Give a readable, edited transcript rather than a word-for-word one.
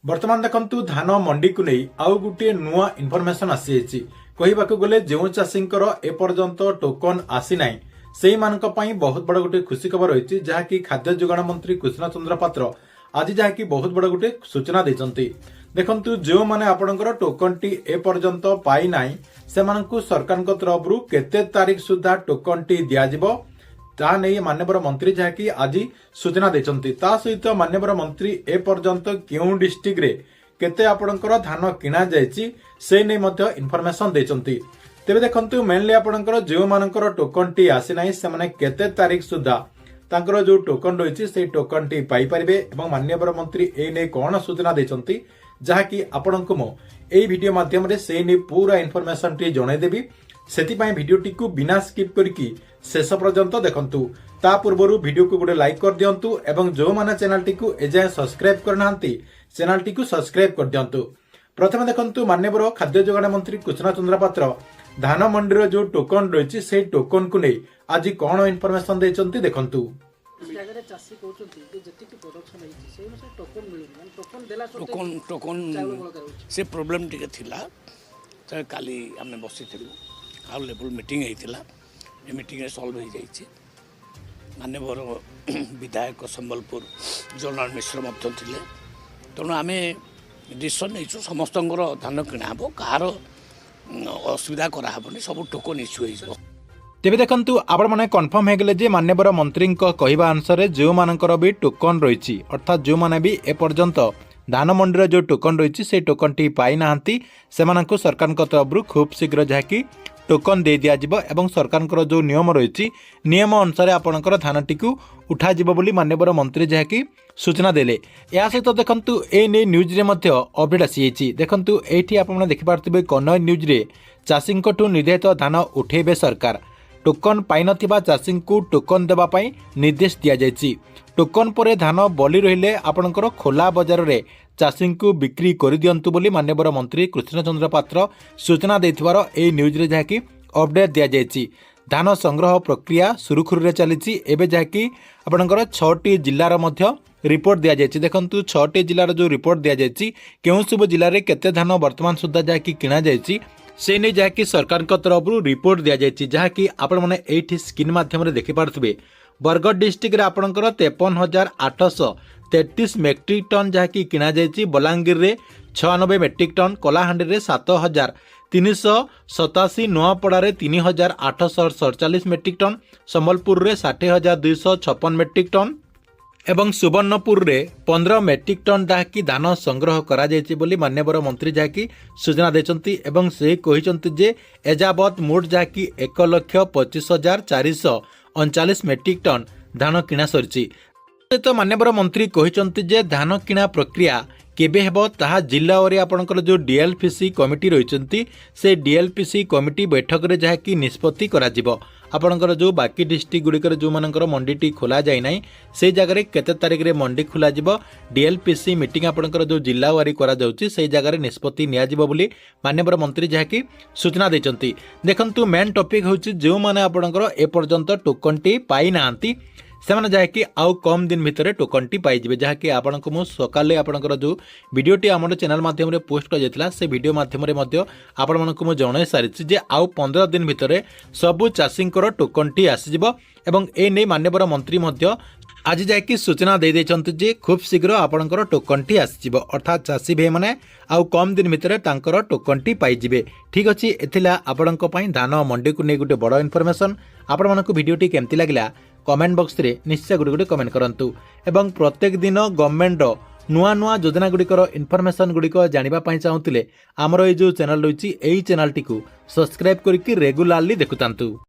वर्तमान देखंतु धान मंडी को नहीं आउ गुटे नुआ इनफॉरमेशन आसी कहवाक गले जो चाषींकर एपर्यंत टोकन आसी ना से बहुत बड़ गोटे खुशी खबर रही जहाँकि खाद्य जोगाण मंत्री कृष्ण चंद्र पात्र आज जहाँकि बहुत बड़ गोटे सूचना देते देखंतु जो माने आपणकर टोकन टी एपर्यंत पाई नाही सेमानकु सरकार तरफ केते तारीख सुधा टोकन टी दियाजिबो ता नहीं माननीय मंत्री जहाँकि आज सूचना देते सहित माननीय मंत्री एपर्यंत क्यों डिस्ट्रिक्ट रे केते आपणकर धान किना जायछि से नहीं मध्य इनफॉरमेशन देते तेबे देखंतु मेनली आपणकर जो मानकर टोकन टी आसी नाही से माने केते तारीख सुधा तांकर जो टोकन रही से टोकन टी पाई परिबे एवं माननीय मंत्री ए नै कोन सूचना देते जहाँकि आपणको मो एई वीडियो माध्यम रे से नै पूरा इनफॉरमेशन टी जणाई देबी सेतिपाई भिडियोटी को बिना स्किप करके शेष पर्यंत देखंतु ता पूर्वरु वीडियो को गोटे लाइक कर दियंतु एवं जो माने चैनल टी को एजाय सब्सक्राइब करनांती चैनल टी को सब्सक्राइब कर दियंतु। प्रथम देखंतु माननीय खाद्य जोगाण मंत्री कृष्ण चंद्र पात्र धान मंडी जो टोकन रही से टोकन को नहीं आज कौन इनफॉरमेशन देचंती देखंतु। से प्रोब्लेम टिके थिला तो काली आमे बसिथिलु हाउ लेवल मीटिंग होता ये मीटिंग सॉल्व हो जाइए माननीय विधायक संबलपुर जनरल मिश्र थे तेणु आम डिसीजन नहीं समस्त धान किना कहार असुविधा कराबनी सब टोकन इश्यू हो। तेबे देखंतु आपण माने कन्फर्म हे गेले जे माननीय मंत्री कहवा अनुसार जो मानकर भी टोकन रही अर्थात जो माने भी ए पर्यंत धान मंडी जो टोकन रही से टोकन टी पाई नाहंती सेमानंकु सरकार तरफ खूब शीघ्र जहाँकि टोकन दे दिया जिवो एवं सरकार जो नियम रही नियम अनुसार आपणकर धान टी उठा जिवो बोली माननीय मंत्री जहाँकि सूचना देले। या सहित देखंतु ए नै न्यूज रे मध्य अपडेट आसी देखंतु एठी आपण देखि पारथिबे कन्नड़ न्यूज रे चाषींकठु निर्धारित धान उठेबे सरकार टोकन पाई नथिबा चाषी को टोकन देबा पई निर्देश दिया जायछि। टोकन परे धान बली रहिले आपणकर खोला बाजार रे चाषी को बिक्री कर दियंतु बोली माननीय मंत्री कृष्ण चंद्र पात्र सूचना देथिबार ए न्यूज रे जहाँकि अपडेट दिया जायछि। धान संग्रह प्रक्रिया सुरुखुरु रे चलिछि एबे जहाँकि आपणकर 6टी जिल्लार मध्य रिपोर्ट दिया जायछि। देखंतु 6टी जिल्लार जो रिपोर्ट दिया जायछि केउ सब जिल्ला रे केते धान वर्तमान सुद्धा जहाँकि किना जायछि से नहीं जहाँकि सरकार तरफ रिपोर्ट दि जायछि जहाँकि आपण माने एठी स्क्रीन माध्यम रे देखि पारथुबे बरगढ़ डिस्ट्रिक्ट रे आपणकर 53,833 मेट्रिक टन जहाँकि किना जायछि। बलांगीर रे 96 मेट्रिक टन, कलाहांडी रे 7,387, नुआपड़ा रे 3,847 मेट्रिक टन, संबलपुर रे 60,256 मेट्रिक टन एवं सुवर्णपुर रे 15 मेट्रिक टन जहाँकि धान संग्रह करा जायछि बोली माननीय मंत्री जहाँकि सूचना देचंती एवं से कहिसंती जे एजाबत मोट जहाँकि 1,25,439 मेट्रिक टन धान किना सरिछि। तो माननीय मंत्री कहिसंती जे धान किना प्रक्रिया केबे हेबो ताहा जिल्ला ओरे आपणकर जो डीएलपीसी कमिटी रहिसंती से डीएलपीसी कमिटी बैठक रे जहाँकि निष्पत्ति करा जिवो आपणकर जो बाकी डिस्ट्रिक्ट गुड़िकर जो मानकर मंडी टी खोला जाय नाही से जगह रे केते तारीख रे मंडी खोला जिवो डीएलपीसी मीटिंग आपणकर जो जिल्ला वारी करा जाउची से जगह रे निष्पत्ति निया जिवो बोली माननीय मंत्री जहाँकि सूचना देचंती। देखंतु मेन टॉपिक होची जो माने आपणकर ए पर्यंत टोकन टी पाई नांती सेमाने जहाँकि आउ कम दिन भितर टोकन टी पाइबे जहाँकि आपको मु सकाले आपणकर जो वीडियोटी आम चैनल माध्यम रे पोस्ट कर जायतिला से वीडियो माध्यम रे मध्य आपको मु जणाई सारिछि जे आउ 15 दिन भितर सबु चाषींकर टोकन टी आसीजिवो एवं ए नै माननीय मंत्री मध्य आज जहाँकि सूचना दे देछंती जे खूब शीघ्र आपणकर टोकन टी आसीजिवो अर्थात चाषी भाई माने आउ कम दिन भितर तांकर टोकन टी पाइजिबे। ठीक अछि एथिला आपणको पई धान मंडी को नै गुटे बड़ इनफॉरमेशन आपण मानकु वीडियोटी केमति लागिला कमेंट बॉक्स रे निश्चय गुडी कमेंट करंतु एवं प्रत्येक दिन गवर्नमेंट नुआ नुआ योजना गुड़िकर इनफॉरमेशन गुड़िक जानिबा पई चाहुतिले हमरो ए जो चैनल रहिछि एई चैनल टी को सब्सक्राइब करके रेगुलरली देखुतांतु।